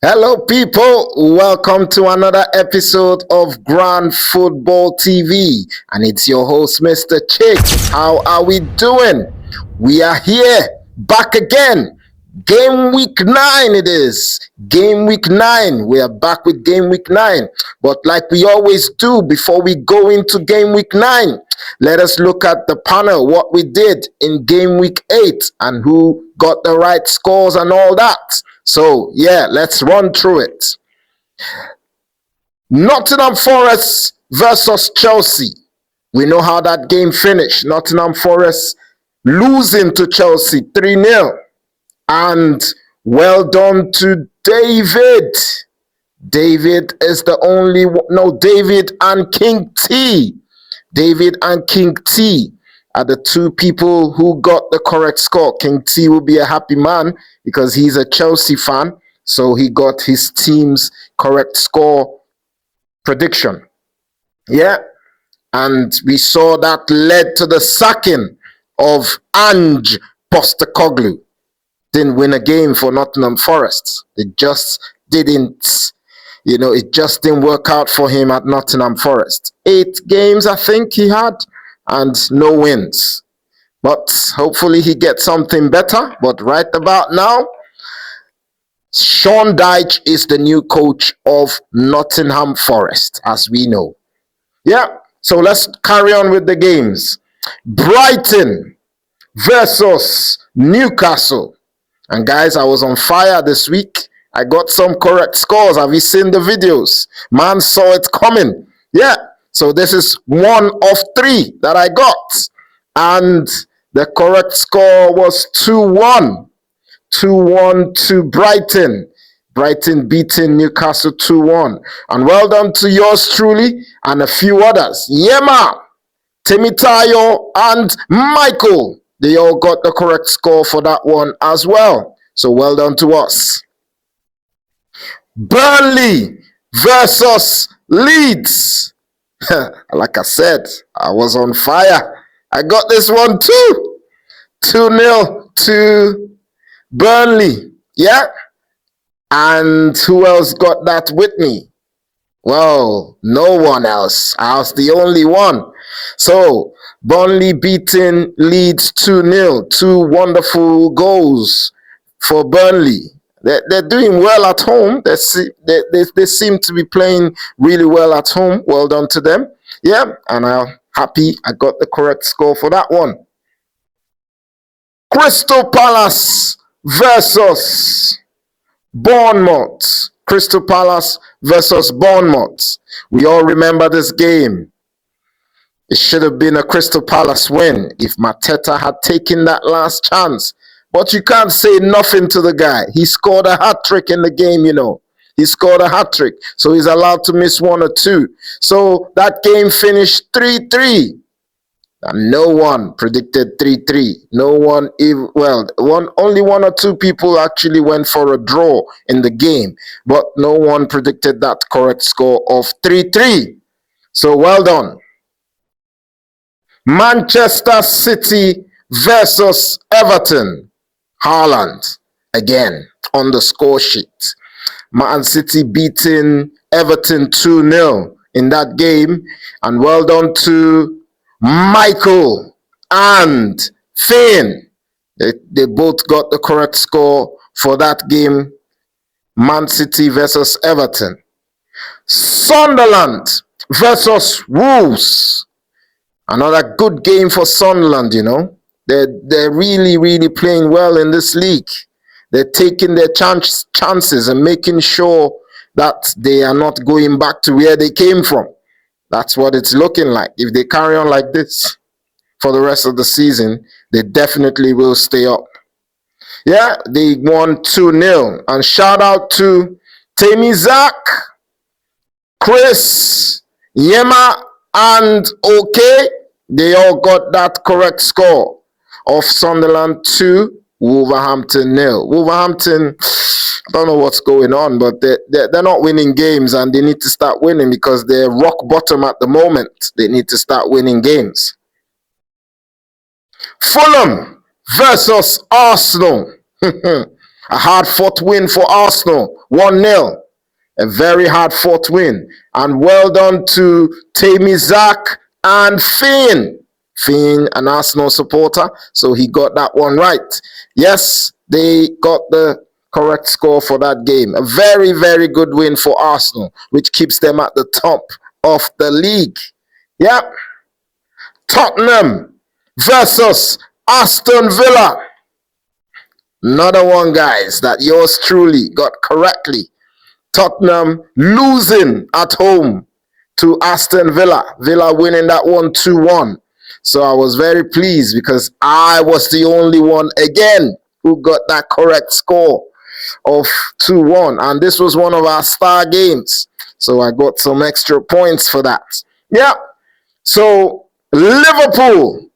Hello, people. Welcome to another episode of Grand Football TV. And it's your host, Mr. Chick. How are we doing? We are here, back again. Game week 9 it is. Game week 9. We are back with game week 9. But like we always do before we go into game week 9, let us look at the panel, what we did in game week 8 and who got the right scores and all that. So, yeah, let's run through it. Nottingham Forest versus Chelsea. We know how that game finished. Nottingham Forest losing to Chelsea 3-0. And well done to David. David is the only one. No, David and King T. David and King T are the two people who got the correct score. King T will be a happy man because he's a Chelsea fan. So he got his team's correct score prediction. Yeah. And we saw that led to the sacking of Ange Postecoglou. Didn't win a game for Nottingham Forest. It just didn't, it just didn't work out for him at Nottingham Forest. 8 games, I think he had, and no wins. But hopefully he gets something better. But right about now, Sean Dyche is the new coach of Nottingham Forest, as we know. Yeah, so let's carry on with the games. Brighton versus Newcastle. And guys, I was on fire this week. I got some correct scores. Have you seen the videos? Man saw it coming. Yeah. So this is 1 of 3 that I got. And the correct score was 2-1. 2-1 to Brighton. Brighton beating Newcastle 2-1. And well done to yours truly and a few others. Yema, Temitayo, and Michael. They all got the correct score for that one as well. So well done to us. Burnley versus Leeds. Like I said, I was on fire. I got this one too. 2-0 to Burnley. Yeah. And who else got that with me? Well, no one else. I was the only one. So Burnley beating Leeds 2-0. 2 wonderful goals for Burnley. They're doing well at home. They seem to be playing really well at home. Well done to them. Yeah, and I'm happy I got the correct score for that one. Crystal Palace versus Bournemouth. Crystal Palace versus Bournemouth. We all remember this game. It should have been a Crystal Palace win if Mateta had taken that last chance. But you can't say nothing to the guy. He scored a hat-trick in the game, He scored a hat-trick. So he's allowed to miss 1 or 2. So that game finished 3-3. And no one predicted 3-3. No one, only 1 or 2 people actually went for a draw in the game. But no one predicted that correct score of 3-3. So well done. Manchester City versus Everton. Haaland again on the score sheet. Man City beating Everton 2-0 in that game. And well done to Michael and Finn. They both got the correct score for that game. Man City versus Everton. Sunderland versus Wolves. Another good game for Sunderland, They're really, really playing well in this league. They're taking their chances and making sure that they are not going back to where they came from. That's what it's looking like. If they carry on like this for the rest of the season, they definitely will stay up. Yeah, they won 2-0. And shout out to Temizak, Chris, Yema, and OK. They all got that correct score of Sunderland 2, Wolverhampton 0. Wolverhampton, I don't know what's going on, but they're not winning games and they need to start winning because they're rock bottom at the moment. They need to start winning games. Fulham versus Arsenal. A hard-fought win for Arsenal, 1-0. A very hard-fought win. And well done to Tamizak and Finn. Finn, an Arsenal supporter, so he got that one right. Yes, they got the correct score for that game. A very, very good win for Arsenal, which keeps them at the top of the league. Yep. Tottenham versus Aston Villa. Another one, guys, that yours truly got correctly. Tottenham losing at home to Aston Villa. Villa winning that one 2-1. So I was very pleased because I was the only one again who got that correct score of 2-1. And this was one of our star games. So I got some extra points for that. Yeah. So Liverpool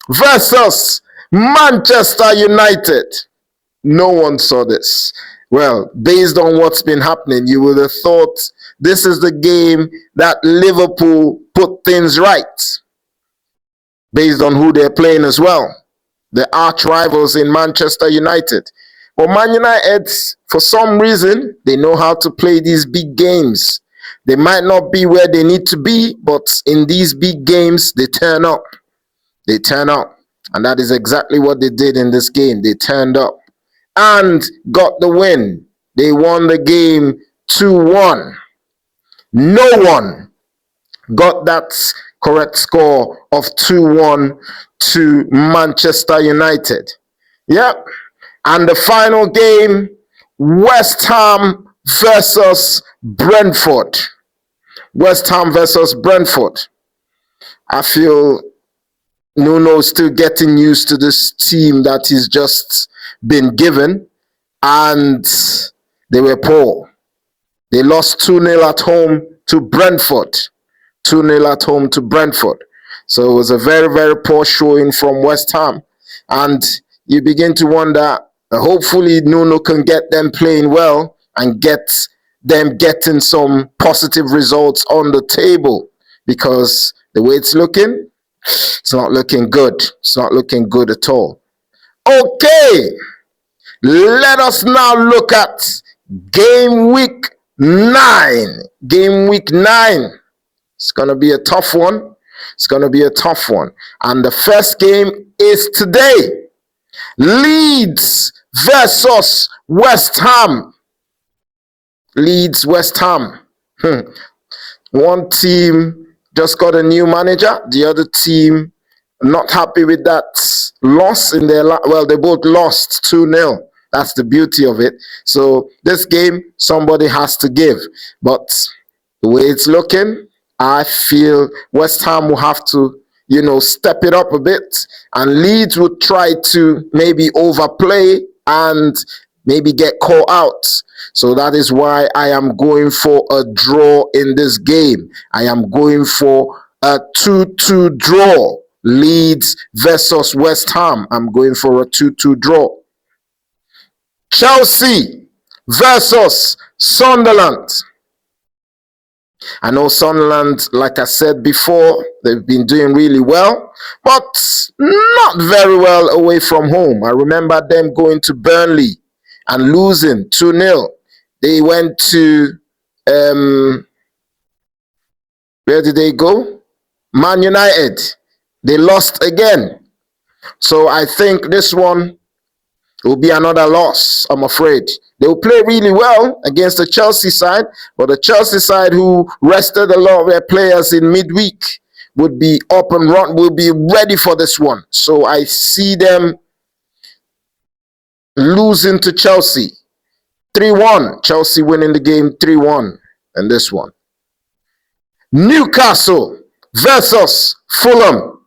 versus Manchester United. No one saw this. Well, based on what's been happening, you would have thought this is the game that Liverpool put things right. Based on who they're playing as well. The arch rivals in Manchester United. But Man United, for some reason, they know how to play these big games. They might not be where they need to be, but in these big games, they turn up. They turn up. And that is exactly what they did in this game. They turned up and got the win. They won the game 2-1. No one got that correct score of 2-1 to Manchester United. Yep. And the final game, West Ham versus Brentford. West Ham versus Brentford. I feel Nuno is still getting used to this team that he's just been given, and they were poor. They lost 2-0 at home to Brentford. 2-0 at home to Brentford. So it was a very, very poor showing from West Ham. And you begin to wonder, hopefully Nuno can get them playing well and get them getting some positive results on the table, because the way it's looking, it's not looking good. It's not looking good at all. Okay, let us now look at game week 9. Game week 9. It's going to be a tough one. It's going to be a tough one. And the first game is today. Leeds versus West Ham. Leeds, West Ham. One team just got a new manager. The other team not happy with that loss in their well, they both lost 2-0. That's the beauty of it. So this game, somebody has to give. But the way it's looking, I feel West Ham will have to, step it up a bit. And Leeds would try to maybe overplay and maybe get caught out. So that is why I am going for a draw in this game. I am going for a 2-2 draw. Leeds versus West Ham. I'm going for a 2-2 draw. Chelsea versus Sunderland. I know Sunderland, like I said before, they've been doing really well, but not very well away from home. I remember them going to Burnley and losing 2-0. They went to, where did they go? Man United. They lost again. So I think this one will be another loss, I'm afraid. They will play really well against the Chelsea side, but the Chelsea side, who rested a lot of their players in midweek, would be up and run, will be ready for this one. So I see them losing to Chelsea. 3-1. Chelsea winning the game 3-1 in this one. Newcastle versus Fulham.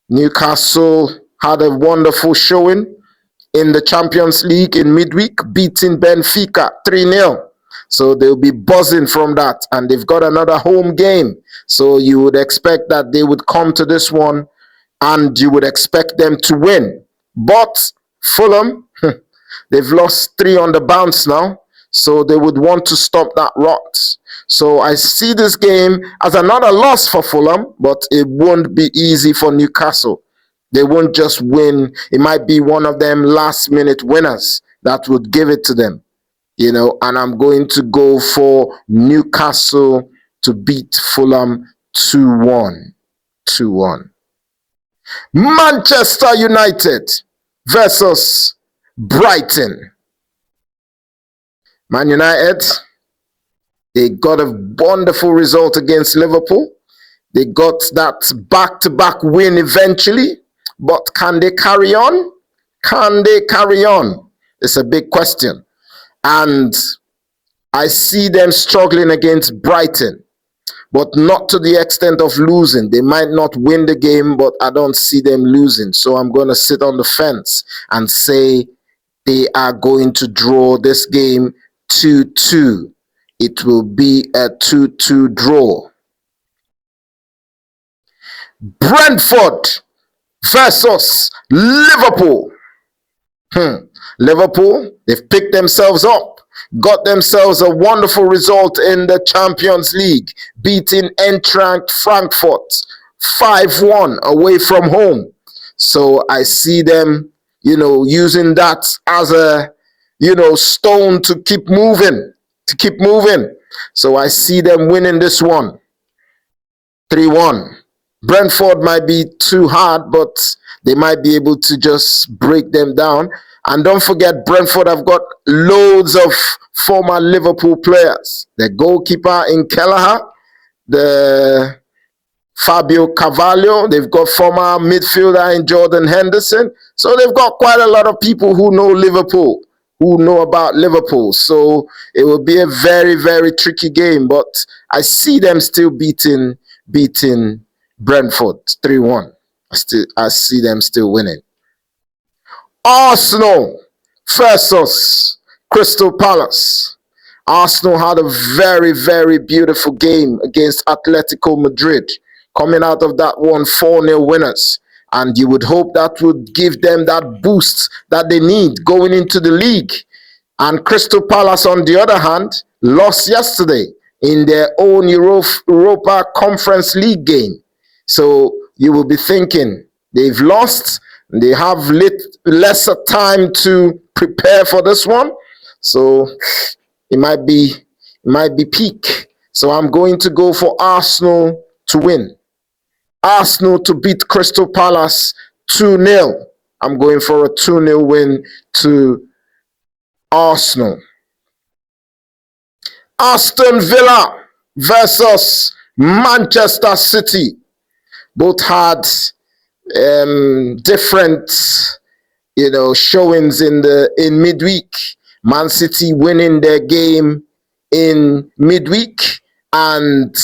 Newcastle had a wonderful showing in the Champions League in midweek, beating Benfica 3-0. So they'll be buzzing from that. And they've got another home game. So you would expect that they would come to this one and you would expect them to win. But Fulham, they've lost 3 on the bounce now. So they would want to stop that rot. So I see this game as another loss for Fulham, but it won't be easy for Newcastle. They won't just win. It might be one of them last-minute winners. that would give it to them. And I'm going to go for Newcastle to beat Fulham 2-1. 2-1. Manchester United versus Brighton. Man United, they got a wonderful result against Liverpool. They got that back-to-back win eventually, but can they carry on? Can they carry on? It's a big question. And I see them struggling against Brighton, but not to the extent of losing. They might not win the game, but I don't see them losing. So I'm going to sit on the fence and say they are going to draw this game 2-2. It will be a 2-2 draw. Brentford versus Liverpool. Liverpool, they've picked themselves up, got themselves a wonderful result in the Champions League, beating Eintracht Frankfurt 5-1 away from home. So I see them, using that as a, stone to keep moving, So I see them winning this one 3-1. Brentford might be too hard, but they might be able to just break them down. And don't forget, Brentford have got loads of former Liverpool players. The goalkeeper in Kelleher, the Fabio Carvalho, they've got former midfielder in Jordan Henderson. So they've got quite a lot of people who know Liverpool, who know about Liverpool. So it will be a very, very tricky game. But I see them still beating Brentford 3-1. I see them still winning. Arsenal versus Crystal Palace. Arsenal had a very, very beautiful game against Atletico Madrid, coming out of that one 4-0 winners. And you would hope that would give them that boost that they need going into the league. And Crystal Palace, on the other hand, lost yesterday in their own Europa Conference League game. So you will be thinking, they've lost, they have lesser time to prepare for this one. So it might be peak. So I'm going to go for Arsenal to win. Arsenal to beat Crystal Palace 2-0. I'm going for a 2-0 win to Arsenal. Aston Villa versus Manchester City. Both had different, showings in midweek. Man City winning their game in midweek and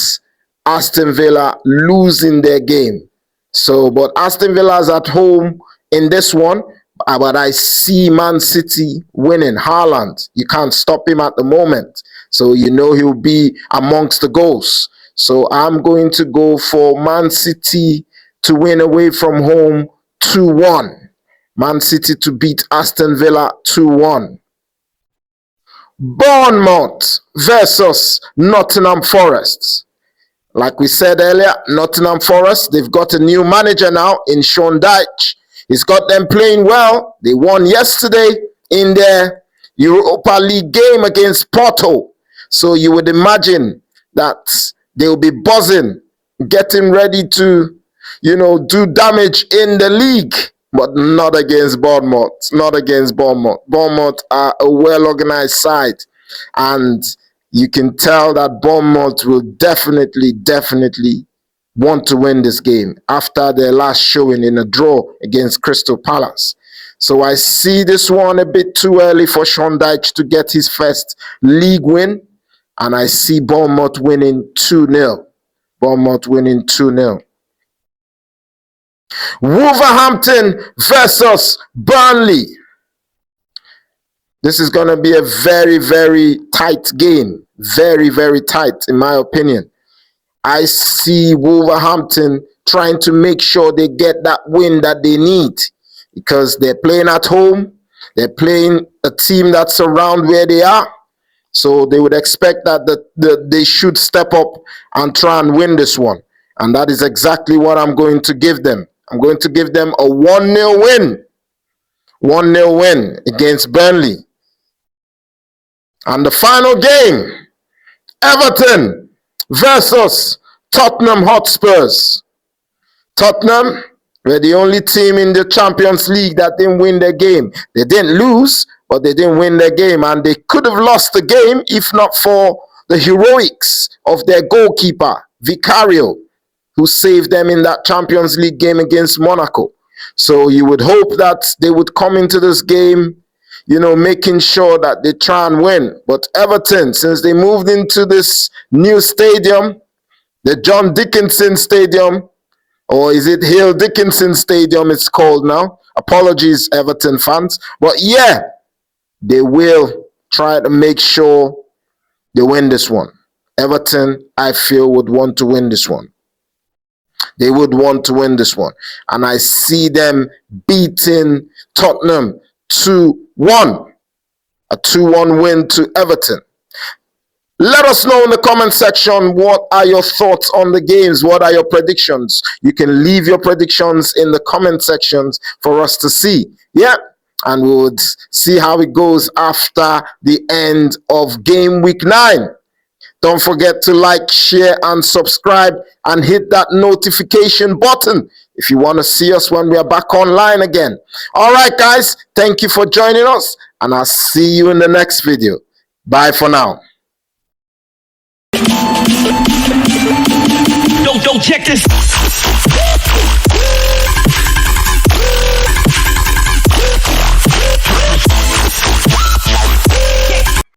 Aston Villa losing their game. So, but Aston Villa's at home in this one. But I see Man City winning. Haaland, you can't stop him at the moment. So he'll be amongst the goals. So I'm going to go for Man City to win away from home 2-1. Man City to beat Aston Villa 2-1. Bournemouth versus Nottingham Forest. Like we said earlier, Nottingham Forest, they've got a new manager now in Sean Dyche. He's got them playing well. They won yesterday in their Europa League game against Porto. So you would imagine that they'll be buzzing, getting ready to, do damage in the league. But not against Bournemouth. Not against Bournemouth. Bournemouth are a well-organized side. And you can tell that Bournemouth will definitely want to win this game after their last showing in a draw against Crystal Palace. So I see this one a bit too early for Sean Dyche to get his first league win. And I see Bournemouth winning 2-0. Bournemouth winning 2-0. Wolverhampton versus Burnley. This is going to be a very, very tight game. Very, very tight, in my opinion. I see Wolverhampton trying to make sure they get that win that they need because they're playing at home. They're playing a team that's around where they are. So they would expect that they should step up and try and win this one. And that is exactly what I'm going to give them. I'm going to give them a 1-0 win. 1-0 win against Burnley. And the final game, Everton versus Tottenham Hotspurs. Tottenham were the only team in the Champions League that didn't win their game. They didn't lose, but they didn't win their game. And they could have lost the game if not for the heroics of their goalkeeper, Vicario, who saved them in that Champions League game against Monaco. So you would hope that they would come into this game, making sure that they try and win. But Everton, since they moved into this new stadium, the John Dickinson Stadium, or is it Hill Dickinson Stadium it's called now? Apologies, Everton fans. But yeah, they will try to make sure they win this one. Everton, I feel, would want to win this one. They would want to win this one. And I see them beating Tottenham 2-1. A 2-1 win to Everton. Let us know in the comment section, what are your thoughts on the games? What are your predictions? You can leave your predictions in the comment sections for us to see. Yeah, and we would see how it goes after the end of game week 9. Don't forget to like, share, and subscribe, and hit that notification button if you want to see us when we are back online again. All right, guys, thank you for joining us, and I'll see you in the next video. Bye for now. Yo, check this.